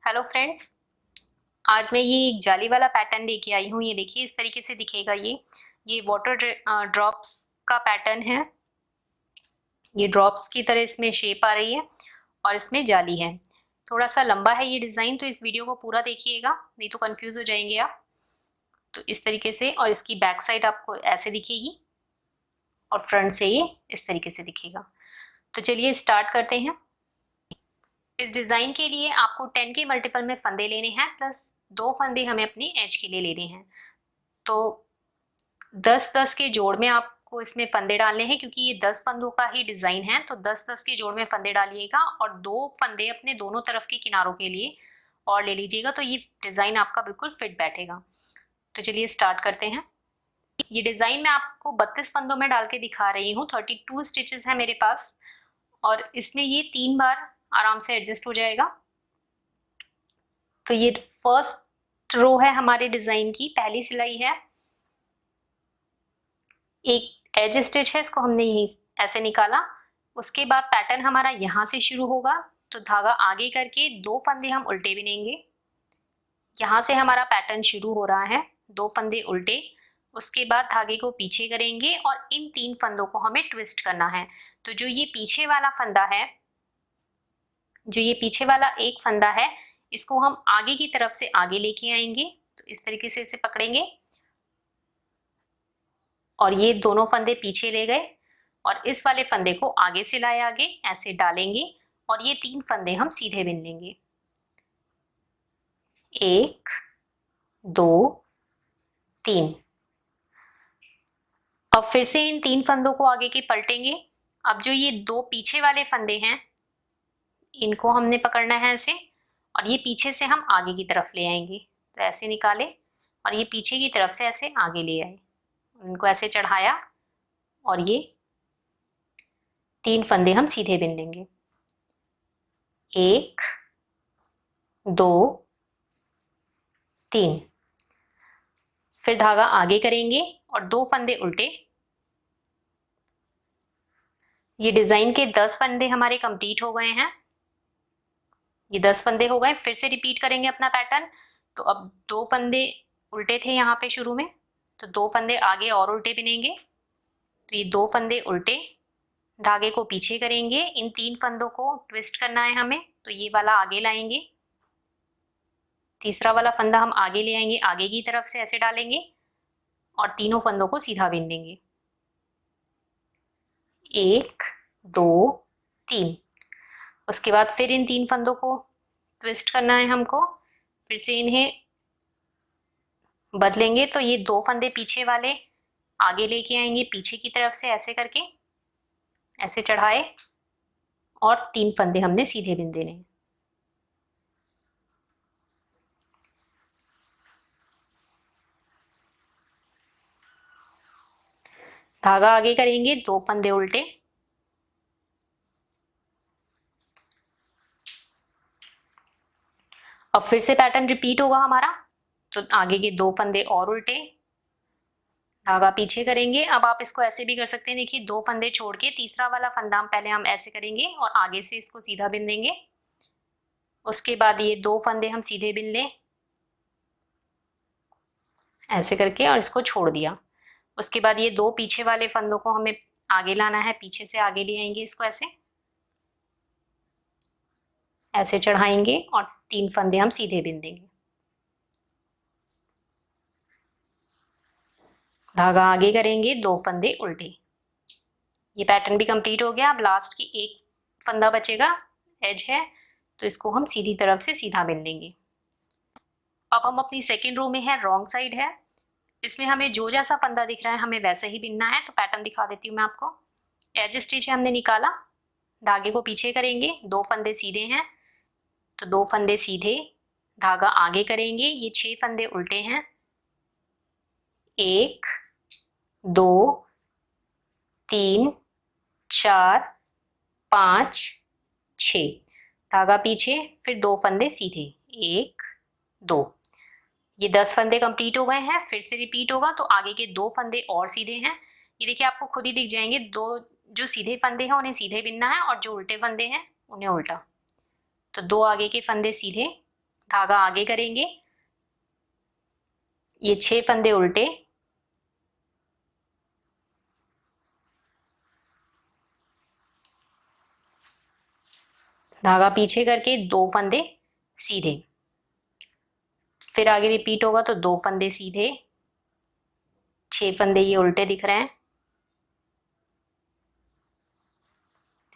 Hello friends, आज मैं ये एक जाली वाला पैटर्न लेके आई हूँ। ये देखिए इस तरीके से दिखेगा। ये वाटर ड्रॉप्स का पैटर्न है। ये ड्रॉप्स की तरह इसमें शेप आ रही है और इसमें जाली है। थोड़ा सा लंबा है ये डिज़ाइन, तो इस वीडियो को पूरा देखिएगा, नहीं तो कंफ्यूज हो जाएंगे आप। तो इस तरीके से, और इसकी बैक साइड आपको ऐसे दिखेगी और फ्रंट से ये इस तरीके से दिखेगा। तो चलिए स्टार्ट करते हैं। इस डिज़ाइन के लिए आपको 10 के मल्टीपल में फंदे लेने हैं, प्लस 2 फंदे हमें अपनी एज के लिए लेने हैं। तो 10-10 के जोड़ में आपको इसमें फंदे डालने हैं, क्योंकि ये 10 फंदों का ही डिज़ाइन है। तो 10-10 के जोड़ में फंदे डालिएगा और 2 फंदे अपने दोनों तरफ के किनारों के लिए और ले लीजिएगा, तो ये डिज़ाइन आपका बिल्कुल फिट बैठेगा। तो चलिए स्टार्ट करते हैं। ये डिज़ाइन मैं आपको 32 फंदों में डाल के दिखा रही हूँ। 32 स्टिचेस है मेरे पास और इसमें ये 3 बार आराम से एडजस्ट हो जाएगा। तो ये फर्स्ट रो है हमारे डिज़ाइन की, पहली सिलाई है। एक एज स्टिच है, इसको हमने यहीं ऐसे निकाला। उसके बाद पैटर्न हमारा यहाँ से शुरू होगा, तो धागा आगे करके 2 फंदे हम उल्टे बिनेंगे। यहाँ से हमारा पैटर्न शुरू हो रहा है, 2 फंदे उल्टे। उसके बाद धागे को पीछे करेंगे और इन 3 फंदों को हमें ट्विस्ट करना है। तो जो ये पीछे वाला फंदा है, जो ये पीछे वाला एक फंदा है, इसको हम आगे की तरफ से आगे लेके आएंगे। तो इस तरीके से इसे पकड़ेंगे और ये दोनों फंदे पीछे ले गए और इस वाले फंदे को आगे से लाए, आगे ऐसे डालेंगे और ये 3 फंदे हम सीधे बिन लेंगे। 1 2 3। अब फिर से इन 3 फंदों को आगे के पलटेंगे। अब जो ये 2 पीछे वाले फंदे हैं, इनको हमने पकड़ना है ऐसे, और ये पीछे से हम आगे की तरफ ले आएंगे। तो ऐसे निकाले और ये पीछे की तरफ से ऐसे आगे ले आए, उनको ऐसे चढ़ाया और ये 3 फंदे हम सीधे बिन लेंगे। 1 2 3। फिर धागा आगे करेंगे और 2 फंदे उल्टे। ये डिजाइन के 10 फंदे हमारे कंप्लीट हो गए हैं। ये 10 फंदे हो गए। फिर से रिपीट करेंगे अपना पैटर्न। तो अब 2 फंदे उल्टे थे यहाँ पे शुरू में, तो 2 फंदे आगे और उल्टे बिनेंगे। तो ये 2 फंदे उल्टे, धागे को पीछे करेंगे, इन 3 फंदों को ट्विस्ट करना है हमें। तो ये वाला आगे लाएंगे, तीसरा वाला फंदा हम आगे ले आएंगे, आगे की तरफ से ऐसे डालेंगे और तीनों फंदों को सीधा बिन लेंगे। 1 2 3। उसके बाद फिर इन 3 फंदों को ट्विस्ट करना है हमको, फिर से इन्हें बदलेंगे। तो ये 2 फंदे पीछे वाले आगे लेके आएंगे, पीछे की तरफ से ऐसे करके ऐसे चढ़ाए और 3 फंदे हमने सीधे बिन देने हैं। धागा आगे करेंगे, 2 फंदे उल्टे, अब फिर से पैटर्न रिपीट होगा हमारा। तो आगे के 2 फंदे और उल्टे, धागा पीछे करेंगे। अब आप इसको ऐसे भी कर सकते हैं, देखिए 2 फंदे छोड़ के तीसरा वाला फंदा पहले हम ऐसे करेंगे और आगे से इसको सीधा बिन देंगे। उसके बाद ये 2 फंदे हम सीधे बिन लें ऐसे करके और इसको छोड़ दिया। उसके बाद ये 2 पीछे वाले फंदों को हमें आगे लाना है, पीछे से आगे ले आएंगे, इसको ऐसे ऐसे चढ़ाएंगे और 3 फंदे हम सीधे बिन देंगे। धागा आगे करेंगे, 2 फंदे उल्टे। ये पैटर्न भी कंप्लीट हो गया। अब लास्ट की एक फंदा बचेगा, एज है, तो इसको हम सीधी तरफ से सीधा बिन लेंगे। अब हम अपनी सेकेंड रो में है, रॉन्ग साइड है। इसमें हमें जो जैसा फंदा दिख रहा है हमें वैसे ही बिनना है। तो पैटर्न दिखा देती हूँ मैं आपको। एज स्टिच है, हमने निकाला, धागे को पीछे करेंगे, 2 फंदे सीधे हैं, तो 2 फंदे सीधे, धागा आगे करेंगे, ये 6 फंदे उल्टे हैं। 1 2 3 4 5 6, धागा पीछे, फिर 2 फंदे सीधे, 1 2। ये 10 फंदे कंप्लीट हो गए हैं। फिर से रिपीट होगा, तो आगे के 2 फंदे और सीधे हैं। ये देखिए आपको खुद ही दिख जाएंगे। 2 जो सीधे फंदे हैं उन्हें सीधे बिनना है और जो उल्टे फंदे हैं उन्हें उल्टा। तो 2 आगे के फंदे सीधे, धागा आगे करेंगे, ये 6 फंदे उल्टे, धागा पीछे करके 2 फंदे सीधे, फिर आगे रिपीट होगा तो 2 फंदे सीधे, 6 फंदे ये उल्टे दिख रहे हैं,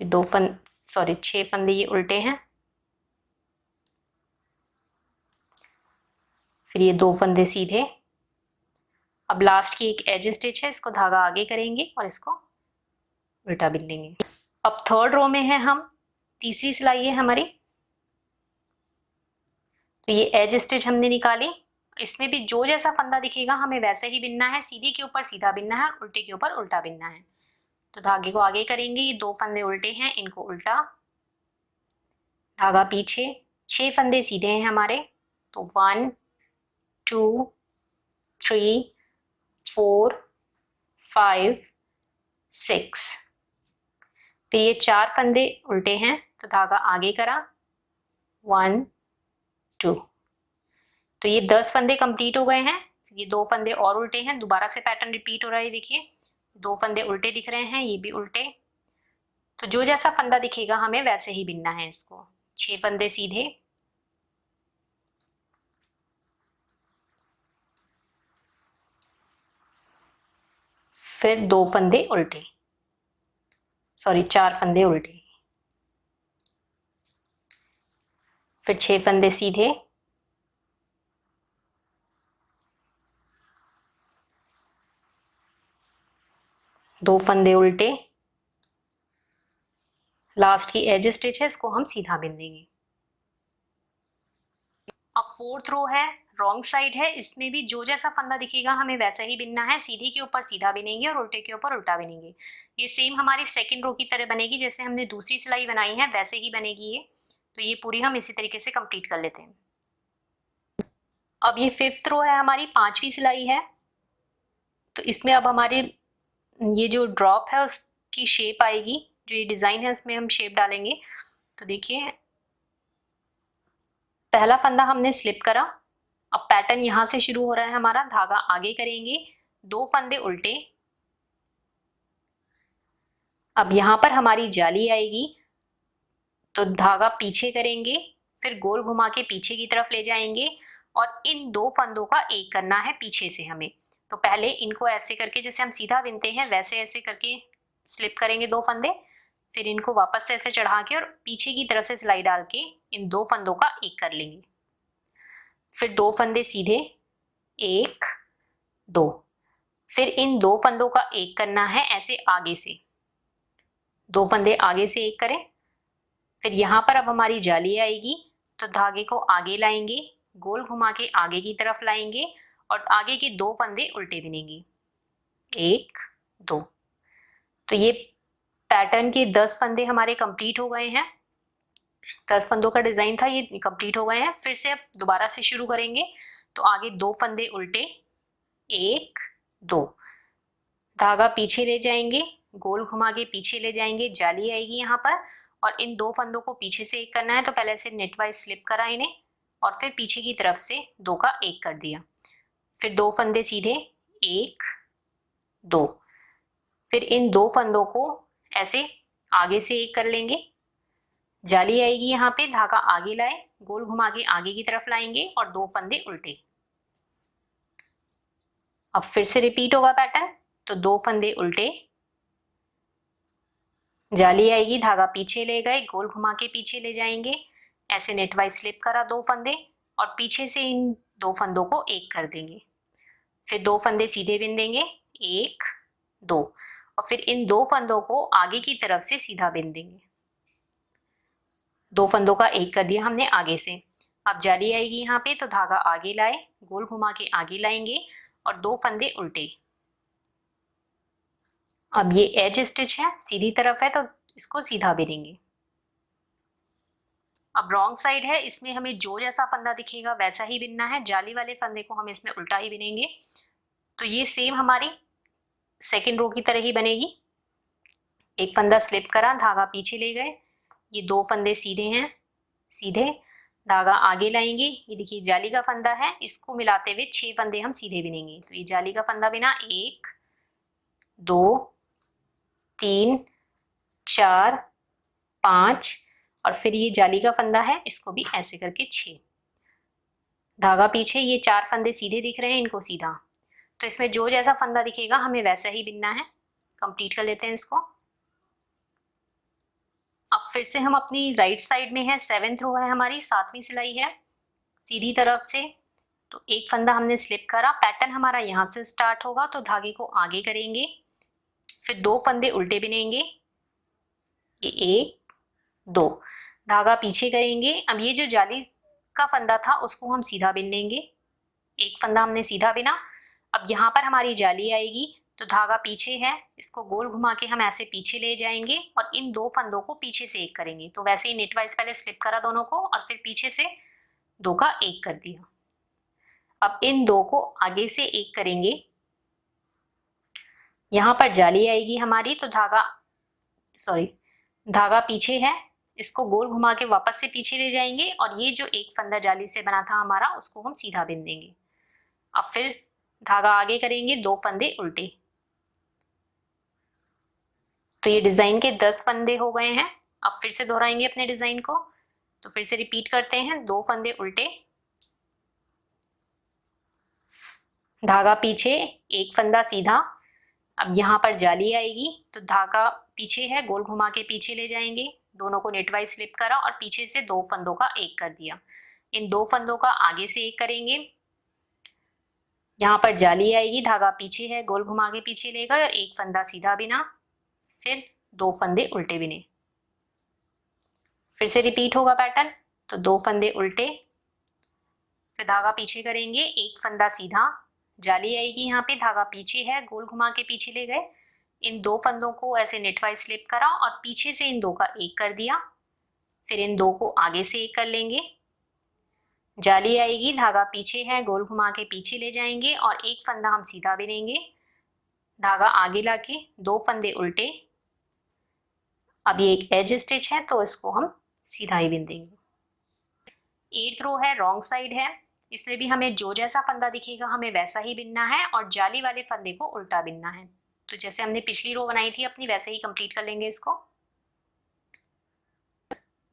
तो 6 फंदे ये उल्टे हैं, फिर ये 2 फंदे सीधे। अब लास्ट की एक एज स्टिच है, इसको धागा आगे करेंगे और इसको उल्टा बिन लेंगे। अब थर्ड रो में है हम, तीसरी सिलाई है हमारी, तो ये एज स्टिच हमने निकाली, इसमें भी जो जैसा फंदा दिखेगा हमें वैसे ही बिनना है, सीधे के ऊपर सीधा बिनना है, उल्टे के ऊपर उल्टा बिनना है। तो धागे को आगे करेंगे, ये 2 फंदे उल्टे हैं, इनको उल्टा, धागा पीछे, 6 फंदे सीधे हैं हमारे, तो 1 2 3 4 5 6, फिर ये 4 फंदे उल्टे हैं, तो धागा आगे करा, 1 2, तो ये 10 फंदे कंप्लीट हो गए हैं। ये 2 फंदे और उल्टे हैं, दोबारा से पैटर्न रिपीट हो रहा है, देखिए 2 फंदे उल्टे दिख रहे हैं, ये भी उल्टे, तो जो जैसा फंदा दिखेगा हमें वैसे ही बिनना है इसको। 6 फंदे सीधे, फिर 2 फंदे उल्टे, 4 फंदे उल्टे, फिर 6 फंदे सीधे, दो फंदे उल्टे, लास्ट की एज स्टिच है, इसको हम सीधा बिन देंगे। अब फोर्थ रो है, रॉन्ग साइड है, इसमें भी जो जैसा फंदा दिखेगा हमें वैसा ही बिनना है, सीधे के ऊपर सीधा बिनेंगे और उल्टे के ऊपर उल्टा बिनेंगे। ये सेम हमारी सेकंड रो की तरह बनेगी, जैसे हमने दूसरी सिलाई बनाई है वैसे ही बनेगी ये। तो ये पूरी हम इसी तरीके से कंप्लीट कर लेते हैं। अब ये फिफ्थ रो है हमारी, 5वीं सिलाई है, तो इसमें अब हमारे ये जो ड्रॉप है उसकी शेप आएगी, जो ये डिज़ाइन है उसमें हम शेप डालेंगे। तो देखिए पहला फंदा हमने स्लिप करा, अब पैटर्न यहाँ से शुरू हो रहा है हमारा, धागा आगे करेंगे, 2 फंदे उल्टे, अब यहाँ पर हमारी जाली आएगी, तो धागा पीछे करेंगे, फिर गोल घुमा के पीछे की तरफ ले जाएंगे और इन 2 फंदों का एक करना है पीछे से हमें। तो पहले इनको ऐसे करके, जैसे हम सीधा बिनते हैं वैसे ऐसे करके स्लिप करेंगे 2 फंदे, फिर इनको वापस से ऐसे चढ़ा के और पीछे की तरफ से सिलाई डाल के इन 2 फंदों का एक कर लेंगे, फिर 2 फंदे सीधे, 1 2, फिर इन 2 फंदों का एक करना है ऐसे आगे से, 2 फंदे आगे से एक करें, फिर यहाँ पर अब हमारी जाली आएगी, तो धागे को आगे लाएंगे, गोल घुमा के आगे की तरफ लाएंगे और आगे के 2 फंदे उल्टे बिनेंगे, 1 2। तो ये पैटर्न के 10 फंदे हमारे कंप्लीट हो गए हैं, 10 फंदों का डिजाइन था, ये कंप्लीट हो गए हैं। फिर से अब दोबारा से शुरू करेंगे, तो आगे 2 फंदे उल्टे, 1 2, धागा पीछे ले जाएंगे, गोल घुमा के पीछे ले जाएंगे, जाली आएगी यहाँ पर और इन 2 फंदों को पीछे से एक करना है, तो पहले से नेट वाइज स्लिप करा इन्हें और फिर पीछे की तरफ से 2 का एक कर दिया, फिर 2 फंदे सीधे, 1 2, फिर इन 2 फंदों को ऐसे आगे से एक कर लेंगे, जाली आएगी यहाँ पे, धागा आगे लाए, गोल घुमा के आगे की तरफ लाएंगे और 2 फंदे उल्टे। अब फिर से रिपीट होगा पैटर्न, तो 2 फंदे उल्टे, जाली आएगी, धागा पीछे ले गए, गोल घुमा के पीछे ले जाएंगे, ऐसे नेट वाइज स्लिप करा 2 फंदे और पीछे से इन 2 फंदों को एक कर देंगे, फिर 2 फंदे सीधे बिन देंगे, 1 2, और फिर इन 2 फंदों को आगे की तरफ से सीधा बिन देंगे, 2 फंदों का एक कर दिया हमने आगे से। अब जाली आएगी यहाँ पे, तो धागा आगे लाए, गोल घुमा के आगे लाएंगे और 2 फंदे उल्टे। अब ये एज स्टिच है, सीधी तरफ है, तो इसको सीधा बिनेंगे। अब रॉन्ग साइड है, इसमें हमें जो जैसा फंदा दिखेगा वैसा ही बिनना है, जाली वाले फंदे को हम इसमें उल्टा ही बिनेंगे। तो ये सेम हमारी सेकेंड रो की तरह ही बनेगी, एक फंदा स्लिप करा, धागा पीछे ले गए, ये 2 फंदे सीधे हैं, सीधे, धागा आगे लाएंगे, ये देखिए जाली का फंदा है, इसको मिलाते हुए 6 फंदे हम सीधे बिनेंगे। तो ये जाली का फंदा बिना 1 2 3 4 5 और फिर ये जाली का फंदा है, इसको भी ऐसे करके 6। धागा पीछे, ये 4 फंदे सीधे दिख रहे हैं, इनको सीधा। तो इसमें जो जैसा फंदा दिखेगा हमें वैसा ही बिनना है। कंप्लीट कर लेते हैं इसको। अब फिर से हम अपनी राइट साइड में है, 7th रो है हमारी, 7वीं सिलाई है सीधी तरफ से। तो एक फंदा हमने स्लिप करा, पैटर्न हमारा यहाँ से स्टार्ट होगा, तो धागे को आगे करेंगे, फिर 2 फंदे उल्टे बिनेंगे, ये 1 2, धागा पीछे करेंगे। अब ये जो जाली का फंदा था उसको हम सीधा बिन लेंगे, एक फंदा हमने सीधा बिना। अब यहाँ पर हमारी जाली आएगी, तो धागा पीछे है, इसको गोल घुमा के हम ऐसे पीछे ले जाएंगे और इन 2 फंदों को पीछे से एक करेंगे। तो वैसे ही नेट वाइज पहले स्लिप करा दोनों को और फिर पीछे से 2 का एक कर दिया। अब इन 2 को आगे से एक करेंगे, यहाँ पर जाली आएगी हमारी, तो धागा पीछे है, इसको गोल घुमा के वापस से पीछे ले जाएंगे और ये जो एक फंदा जाली से बना था हमारा, उसको हम सीधा बिन देंगे। अब फिर धागा आगे करेंगे, 2 फंदे उल्टे। तो ये डिजाइन के 10 फंदे हो गए हैं। अब फिर से दोहराएंगे अपने डिजाइन को, तो फिर से रिपीट करते हैं, 2 फंदे उल्टे, धागा पीछे, एक फंदा सीधा। अब यहाँ पर जाली आएगी, तो धागा पीछे है, गोल घुमा के पीछे ले जाएंगे, दोनों को नेटवाइज स्लिप करा और पीछे से 2 फंदों का एक कर दिया। इन 2 फंदों का आगे से एक करेंगे, यहाँ पर जाली आएगी, धागा पीछे है, गोल घुमा के पीछे ले गए और एक फंदा सीधा बिना, फिर 2 फंदे उल्टे बिने। फिर से रिपीट होगा पैटर्न, तो 2 फंदे उल्टे, फिर धागा पीछे करेंगे, एक फंदा सीधा, जाली आएगी यहाँ पे, धागा पीछे है, गोल घुमा के पीछे ले गए, इन 2 फंदों को ऐसे नेटवाइज स्लिप करा और पीछे से इन 2 का एक कर दिया। फिर इन 2 को आगे से एक कर लेंगे, जाली आएगी, धागा पीछे है, गोल घुमा के पीछे ले जाएंगे और एक फंदा हम सीधा बिनेंगे, धागा आगे लाके 2 फंदे उल्टे। अब ये एक एज स्टिच है, तो इसको हम सीधा ही बिन देंगे। 8th रो है, रॉन्ग साइड है, इसमें भी हमें जो जैसा फंदा दिखेगा हमें वैसा ही बिनना है और जाली वाले फंदे को उल्टा बिनना है। तो जैसे हमने पिछली रो बनाई थी अपनी, वैसे ही कंप्लीट कर लेंगे इसको।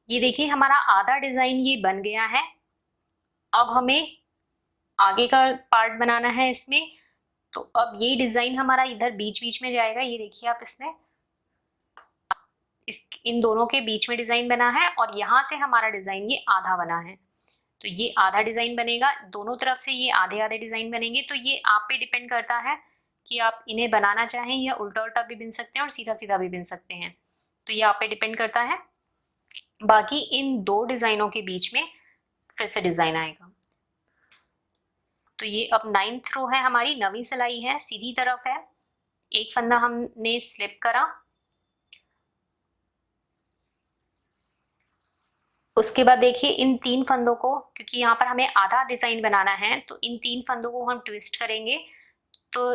ये देखिए हमारा आधा डिजाइन ये बन गया है। अब हमें आगे का पार्ट बनाना है इसमें। तो अब ये डिजाइन हमारा इधर बीच बीच में जाएगा, ये देखिए आप, इसमें इन दोनों के बीच में डिजाइन बना है और यहाँ से हमारा डिजाइन ये आधा बना है। तो ये आधा डिजाइन बनेगा, दोनों तरफ से ये आधे आधे डिजाइन बनेंगे। तो ये आप पे डिपेंड करता है कि आप इन्हें बनाना चाहें या उल्टा उल्टा भी बिन सकते हैं और सीधा सीधा भी बिन सकते हैं। तो ये आप पे डिपेंड करता है। बाकी इन 2 डिजाइनों के बीच में फिर से डिजाइन आएगा। तो ये अब 9th रो है हमारी, 9वीं सिलाई है, सीधी तरफ है, एक फंदा हमने स्लिप करा, उसके बाद देखिए इन 3 फंदों को, क्योंकि यहाँ पर हमें आधा डिजाइन बनाना है, तो इन 3 फंदों को हम ट्विस्ट करेंगे। तो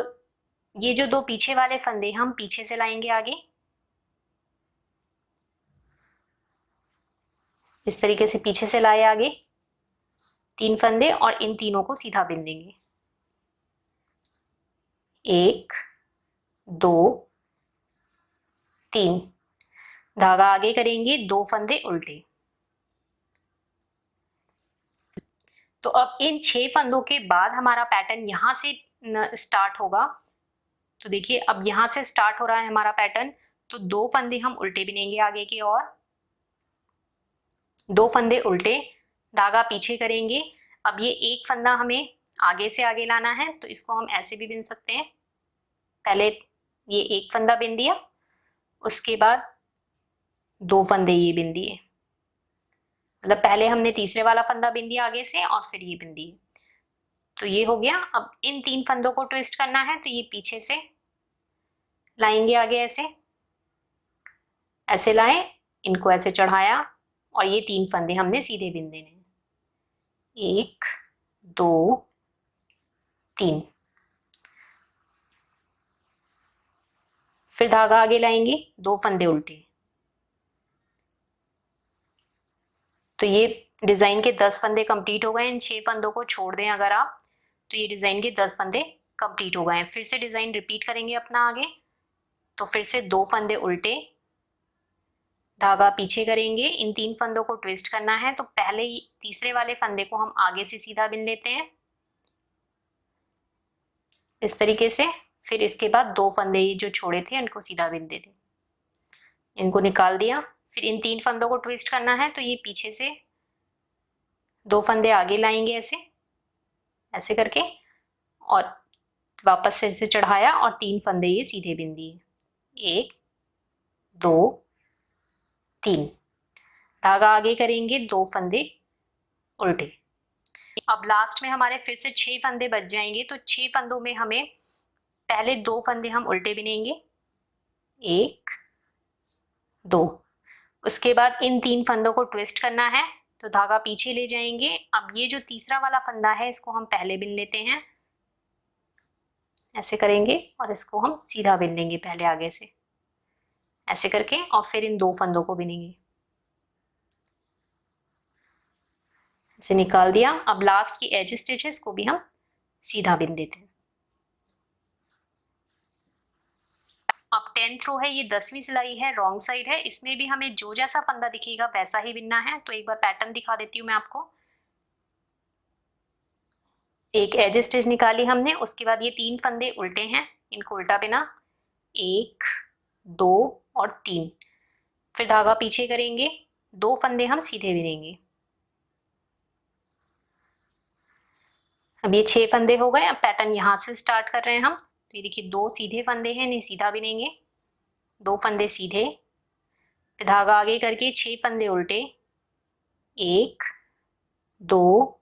ये जो 2 पीछे वाले फंदे हम पीछे से लाएंगे आगे, इस तरीके से पीछे से लाए आगे 3 फंदे और इन तीनों को सीधा बिन देंगे, 1 2 3, धागा आगे करेंगे, 2 फंदे उल्टे। तो अब इन 6 फंदों के बाद हमारा पैटर्न यहाँ से स्टार्ट होगा। तो देखिए अब यहाँ से स्टार्ट हो रहा है हमारा पैटर्न, तो 2 फंदे हम उल्टे बिनेंगे आगे की ओर, 2 फंदे उल्टे, धागा पीछे करेंगे। अब ये एक फंदा हमें आगे से आगे लाना है, तो इसको हम ऐसे भी बिन सकते हैं। पहले ये एक फंदा बिन दिया, उसके बाद 2 फंदे ये बिन दिए, मतलब पहले हमने तीसरे वाला फंदा बिन दिया आगे से और फिर ये बिन दिए। तो ये हो गया। अब इन 3 फंदों को ट्विस्ट करना है, तो ये पीछे से लाएंगे आगे, ऐसे ऐसे लाए, इनको ऐसे चढ़ाया और ये 3 फंदे हमने सीधे बिन देने हैं, 1 2 3। फिर धागा आगे लाएंगे, 2 फंदे उल्टे, तो ये डिज़ाइन के 10 फंदे कंप्लीट हो गए। इन 6 फंदों को छोड़ दें अगर आप, तो ये डिज़ाइन के 10 फंदे कंप्लीट हो गए हैं। फिर से डिज़ाइन रिपीट करेंगे अपना आगे। तो फिर से 2 फंदे उल्टे, धागा पीछे करेंगे। इन 3 फंदों को ट्विस्ट करना है, तो पहले ही तीसरे वाले फंदे को हम आगे से सीधा बिन लेते हैं इस तरीके से। फिर इसके बाद 2 फंदे ये जो छोड़े थे उनको सीधा बिन देते, इनको निकाल दिया। फिर इन 3 फंदों को ट्विस्ट करना है, तो ये पीछे से 2 फंदे आगे लाएंगे ऐसे ऐसे करके, और वापस से इसे चढ़ाया और 3 फंदे ये सीधे बिन दिए, 1 2 3। धागा आगे करेंगे, 2 फंदे उल्टे। अब लास्ट में हमारे फिर से 6 फंदे बच जाएंगे। तो 6 फंदों में हमें पहले 2 फंदे हम उल्टे बिनेंगे, 1 2। उसके बाद इन 3 फंदों को ट्विस्ट करना है, तो धागा पीछे ले जाएंगे। अब ये जो तीसरा वाला फंदा है इसको हम पहले बिन लेते हैं, ऐसे करेंगे, और इसको हम सीधा बिन लेंगे पहले आगे से ऐसे करके, और फिर इन 2 फंदों को बिनेंगे, ऐसे निकाल दिया। अब लास्ट की एज स्टिचेस को भी हम सीधा बिन देते हैं। अब 10th रो है, ये 10वीं सिलाई है, रॉन्ग साइड है। इसमें भी हमें जो जैसा फंदा दिखेगा वैसा ही बिनना है। तो एक बार पैटर्न दिखा देती हूँ मैं आपको। एक एज स्टिच निकाली हमने, उसके बाद ये 3 फंदे उल्टे हैं, इनको उल्टा बिना, 1 2 और 3। फिर धागा पीछे करेंगे, 2 फंदे हम सीधे बिनेंगे। अब ये 6 फंदे हो गए। अब पैटर्न यहाँ से स्टार्ट कर रहे हैं हम। तो ये देखिए 2 सीधे फंदे हैं, इन्हें सीधा बिनेंगे, 2 फंदे सीधे, फिर धागा आगे करके 6 फंदे उल्टे, 1 2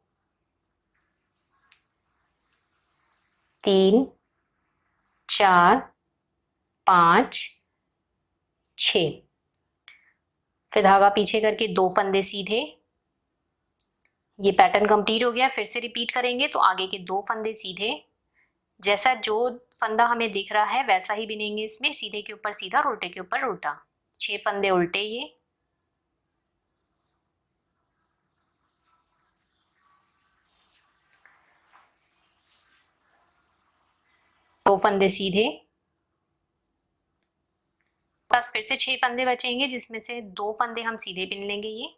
3 4 5 6। फिर धागा पीछे करके 2 फंदे सीधे। ये पैटर्न कंप्लीट हो गया। फिर से रिपीट करेंगे, तो आगे के 2 फंदे सीधे, जैसा जो फंदा हमें दिख रहा है वैसा ही बिनेंगे इसमें, सीधे के ऊपर सीधा, उल्टे के ऊपर उल्टा। 6 फंदे उल्टे, ये 2 फंदे सीधे, बस फिर से 6 फंदे बचेंगे, जिसमें से 2 फंदे हम सीधे बिन लेंगे ये,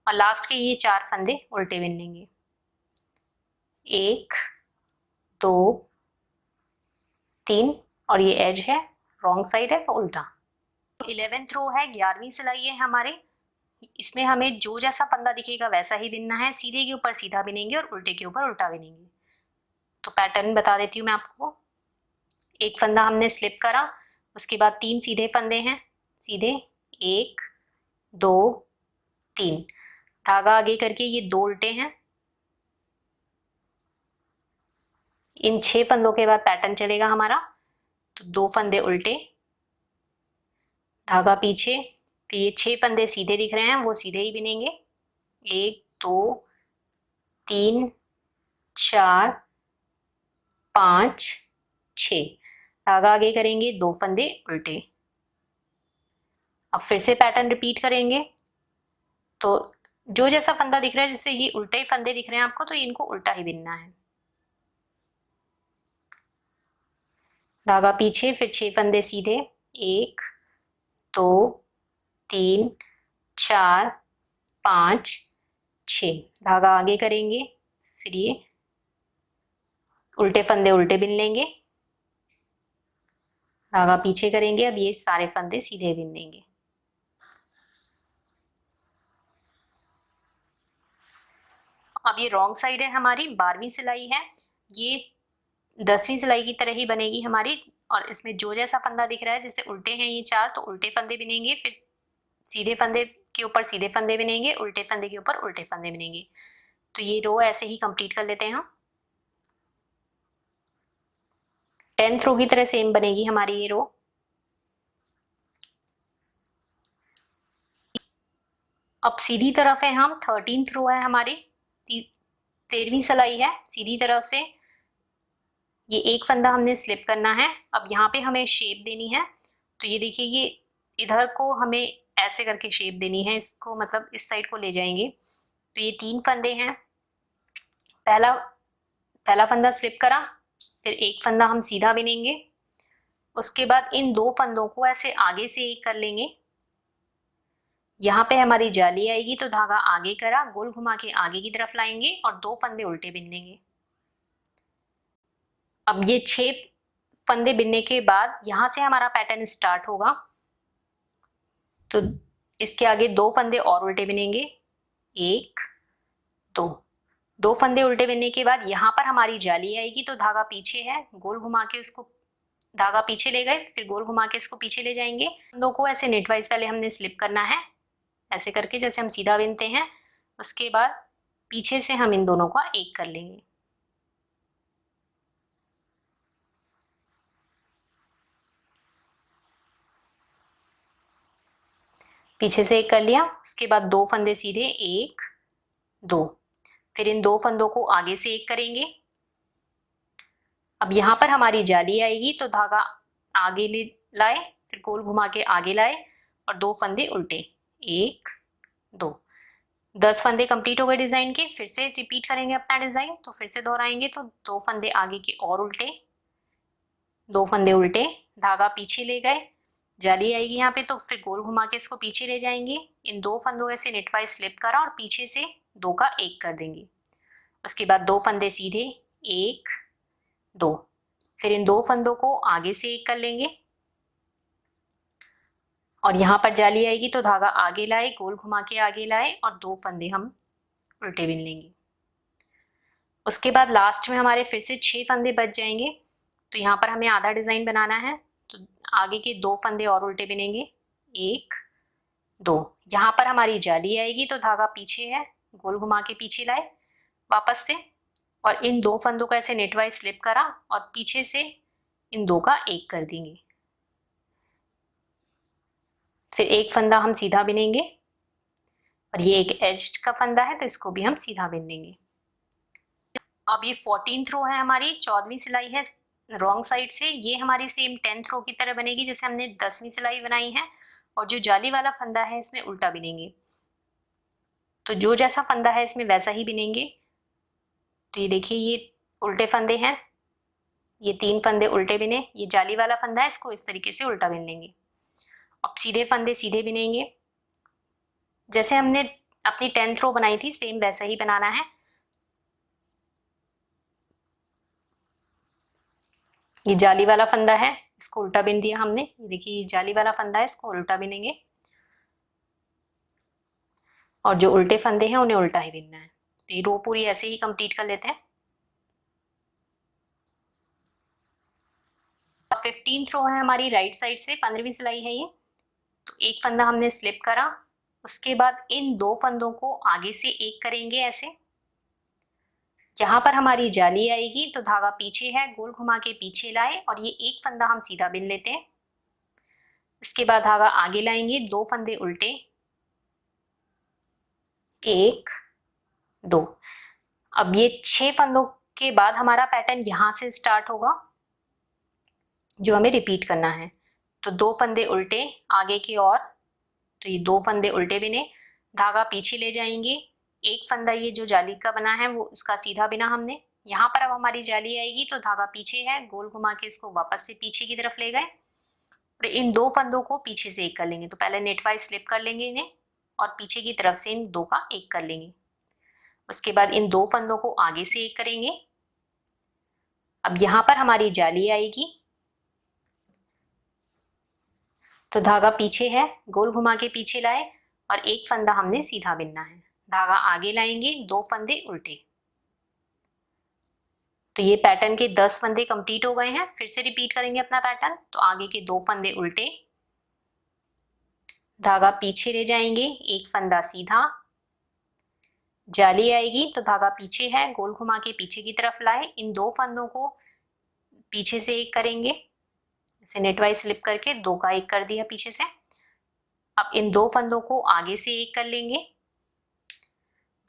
और लास्ट के ये 4 फंदे उल्टे बिन लेंगे, 1 2 3, और ये एज है रॉन्ग साइड है तो उल्टा। 11th रो है, 11वीं सिलाई है हमारे। इसमें हमें जो जैसा फंदा दिखेगा वैसा ही बिनना है, सीधे के ऊपर सीधा बिनेंगे और उल्टे के ऊपर उल्टा बिनेंगे। तो पैटर्न बता देती हूँ मैं आपको। एक फंदा हमने स्लिप करा, उसके बाद 3 सीधे फंदे हैं, सीधे 1 2 3। धागा आगे करके ये 2 उल्टे हैं। इन 6 फंदों के बाद पैटर्न चलेगा हमारा। तो 2 फंदे उल्टे, धागा पीछे, फिर ये 6 फंदे सीधे दिख रहे हैं वो सीधे ही बिनेंगे, 1 2 3 4 5 6। धागा आगे करेंगे, 2 फंदे उल्टे। अब फिर से पैटर्न रिपीट करेंगे। तो जो जैसा फंदा दिख रहा है, जैसे ये उल्टे ही फंदे दिख रहे हैं आपको, तो इनको उल्टा ही बिनना है। धागा पीछे, फिर 6 फंदे सीधे, 1 2 3 4 5 6। धागा आगे करेंगे, फिर ये उल्टे फंदे उल्टे बिन लेंगे, धागा पीछे करेंगे। अब ये सारे फंदे सीधे बिन लेंगे। अब ये रॉन्ग साइड है हमारी, 12वीं सिलाई है। ये 10वीं सिलाई की तरह ही बनेगी हमारी, और इसमें जो जैसा फंदा दिख रहा है, जैसे उल्टे हैं ये 4 तो उल्टे फंदे बिनेंगे, फिर सीधे फंदे के ऊपर सीधे फंदे बिनेंगे, उल्टे फंदे के ऊपर उल्टे फंदे बिनेंगे। तो ये रो ऐसे ही कंप्लीट कर लेते हैं हम। 10th रो की तरह सेम बनेगी हमारी ये रो। अब सीधी तरफ है हम, 13th रो है हमारी, 13वीं सिलाई है। सीधी तरफ से ये एक फंदा हमने स्लिप करना है। अब यहाँ पे हमें शेप देनी है। तो ये देखिए, ये इधर को हमें ऐसे करके शेप देनी है, इसको मतलब इस साइड को ले जाएंगे। तो ये 3 फंदे हैं। पहला फंदा स्लिप करा, फिर एक फंदा हम सीधा बिनेंगे। उसके बाद इन 2 फंदों को ऐसे आगे से एक कर लेंगे। यहाँ पे हमारी जाली आएगी तो धागा आगे करा, गोल घुमा के आगे की तरफ लाएंगे और 2 फंदे उल्टे बिन लेंगे। अब ये 6 फंदे बिनने के बाद यहाँ से हमारा पैटर्न स्टार्ट होगा। तो इसके आगे 2 फंदे और उल्टे बिनेंगे, 1 2 फंदे उल्टे बिनने के बाद यहाँ पर हमारी जाली आएगी तो धागा पीछे है, गोल घुमा के उसको धागा पीछे ले गए, फिर गोल घुमा के इसको पीछे ले जाएंगे। फंदों को ऐसे नेटवाइज पहले हमने स्लिप करना है, ऐसे करके जैसे हम सीधा बिनते हैं। उसके बाद पीछे से हम इन दोनों का एक कर लेंगे। पीछे से एक कर लिया, उसके बाद 2 फंदे सीधे, 1 2, फिर इन 2 फंदों को आगे से एक करेंगे। अब यहाँ पर हमारी जाली आएगी तो धागा आगे ले लाए, फिर गोल घुमा के आगे लाए और 2 फंदे उल्टे, 1 2, 10 फंदे कंप्लीट हो गए डिजाइन के। फिर से रिपीट करेंगे अपना डिजाइन, तो फिर से दोहराएंगे। तो 2 फंदे आगे के और उल्टे, 2 फंदे उल्टे, धागा पीछे ले गए, जाली आएगी यहाँ पे तो फिर गोल घुमा के इसको पीछे ले जाएंगे। इन 2 फंदों से नेटवाइज स्लिप करा और पीछे से 2 का एक कर देंगे। उसके बाद 2 फंदे सीधे, 1 2, फिर इन 2 फंदों को आगे से एक कर लेंगे और यहाँ पर जाली आएगी तो धागा आगे लाए, गोल घुमा के आगे लाए और 2 फंदे हम उल्टे बिन लेंगे। उसके बाद लास्ट में हमारे फिर से 6 फंदे बच जाएंगे। तो यहाँ पर हमें आधा डिजाइन बनाना है, तो आगे के 2 फंदे और उल्टे बिनेंगे, 1 2, यहाँ पर हमारी जाली आएगी तो धागा पीछे है, गोल घुमा के पीछे लाए वापस से और इन 2 फंदों का ऐसे नेटवाइज स्लिप करा और पीछे से इन 2 का एक कर देंगे। फिर एक फंदा हम सीधा बिनेंगे और ये एक एज का फंदा है तो इसको भी हम सीधा बिन लेंगे। अब ये 14th रो है हमारी, 14वीं सिलाई है रॉन्ग साइड से। ये हमारी सेम 10th रो की तरह बनेगी जैसे हमने 10वीं सिलाई बनाई है। और जो जाली वाला फंदा है इसमें उल्टा बिनेंगे, तो जो जैसा फंदा है इसमें वैसा ही बिनेंगे। तो ये देखिए ये उल्टे फंदे हैं, ये 3 फंदे उल्टे बिने, ये जाली वाला फंदा है, इसको इस तरीके से उल्टा बिन लेंगे। अब सीधे फंदे सीधे बिनेंगे, जैसे हमने अपनी 10th रो बनाई थी सेम वैसा ही बनाना है। ये जाली वाला फंदा है, इसको उल्टा बिन दिया हमने। देखिए ये जाली वाला फंदा है, इसको उल्टा बिनेंगे और जो उल्टे फंदे हैं उन्हें उल्टा ही बिनना है। तो ये रो पूरी ऐसे ही कंप्लीट कर लेते हैं। 15th रो है हमारी राइट साइड से, 15वीं सिलाई है ये। तो एक फंदा हमने स्लिप करा, उसके बाद इन 2 फंदों को आगे से एक करेंगे ऐसे। यहाँ पर हमारी जाली आएगी तो धागा पीछे है, गोल घुमा के पीछे लाए और ये एक फंदा हम सीधा बिन लेते हैं। इसके बाद धागा आगे लाएंगे, 2 फंदे उल्टे, 1 2। अब ये 6 फंदों के बाद हमारा पैटर्न यहाँ से स्टार्ट होगा जो हमें रिपीट करना है। तो 2 फंदे उल्टे आगे की ओर, तो ये 2 फंदे उल्टे बिने, धागा पीछे ले जाएंगे। एक फंदा ये जो जाली का बना है वो उसका सीधा बिना हमने। यहाँ पर अब हमारी जाली आएगी तो धागा पीछे है, गोल घुमा के इसको वापस से पीछे की तरफ ले गए और इन 2 फंदों को पीछे से एक कर लेंगे। तो पहले नेटवाइज स्लिप कर लेंगे इन्हें और पीछे की तरफ से इन 2 का एक कर लेंगे। उसके बाद इन 2 फंदों को आगे से एक करेंगे। अब यहाँ पर हमारी जाली आएगी तो धागा पीछे है, गोल घुमा के पीछे लाए और एक फंदा हमने सीधा बिनना है। धागा आगे लाएंगे, 2 फंदे उल्टे। तो ये पैटर्न के 10 फंदे कंप्लीट हो गए हैं। फिर से रिपीट करेंगे अपना पैटर्न। तो आगे के 2 फंदे उल्टे, धागा पीछे ले जाएंगे, एक फंदा सीधा, जाली आएगी तो धागा पीछे है, गोल घुमा के पीछे की तरफ लाए, इन 2 फंदों को पीछे से एक करेंगे, इसे नेटवाइज स्लिप करके 2 का एक कर दिया पीछे से। अब इन 2 फंदों को आगे से एक कर लेंगे।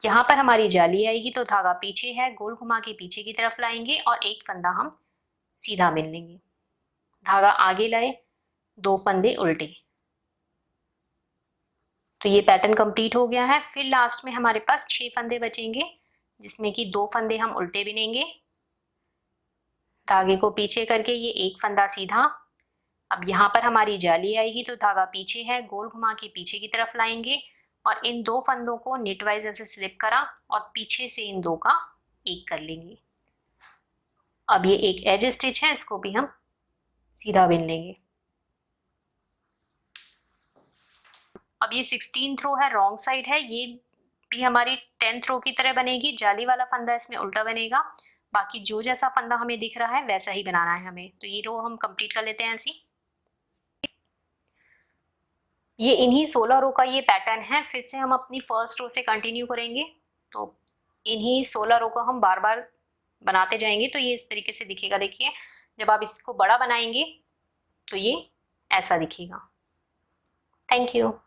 यहाँ पर हमारी जाली आएगी तो धागा पीछे है, गोल घुमा के पीछे की तरफ लाएंगे और एक फंदा हम सीधा बिन लेंगे। धागा आगे लाए, 2 फंदे उल्टे, तो ये पैटर्न कंप्लीट हो गया है। फिर लास्ट में हमारे पास 6 फंदे बचेंगे, जिसमें कि 2 फंदे हम उल्टे बिनेंगे, धागे को पीछे करके ये एक फंदा सीधा। अब यहाँ पर हमारी जाली आएगी तो धागा पीछे है, गोल घुमा के पीछे की तरफ लाएंगे और इन 2 फंदों को निटवाइज ऐसे स्लिप करा और पीछे से इन 2 का एक कर लेंगे। अब ये एक एज स्टिच है, इसको भी हम सीधा बिन लेंगे। अब ये 16th रो है, रॉन्ग साइड है, ये भी हमारी 10th रो की तरह बनेगी। जाली वाला फंदा इसमें उल्टा बनेगा, बाकी जो जैसा फंदा हमें दिख रहा है वैसा ही बनाना है हमें। तो ये रो हम कंप्लीट कर लेते हैं ऐसी। ये इन्हीं 16 रो का ये पैटर्न है। फिर से हम अपनी फर्स्ट रो से कंटिन्यू करेंगे, तो इन्हीं 16 रो को हम बार बार बनाते जाएंगे। तो ये इस तरीके से दिखेगा। देखिए, जब आप इसको बड़ा बनाएंगे तो ये ऐसा दिखेगा। Thank you.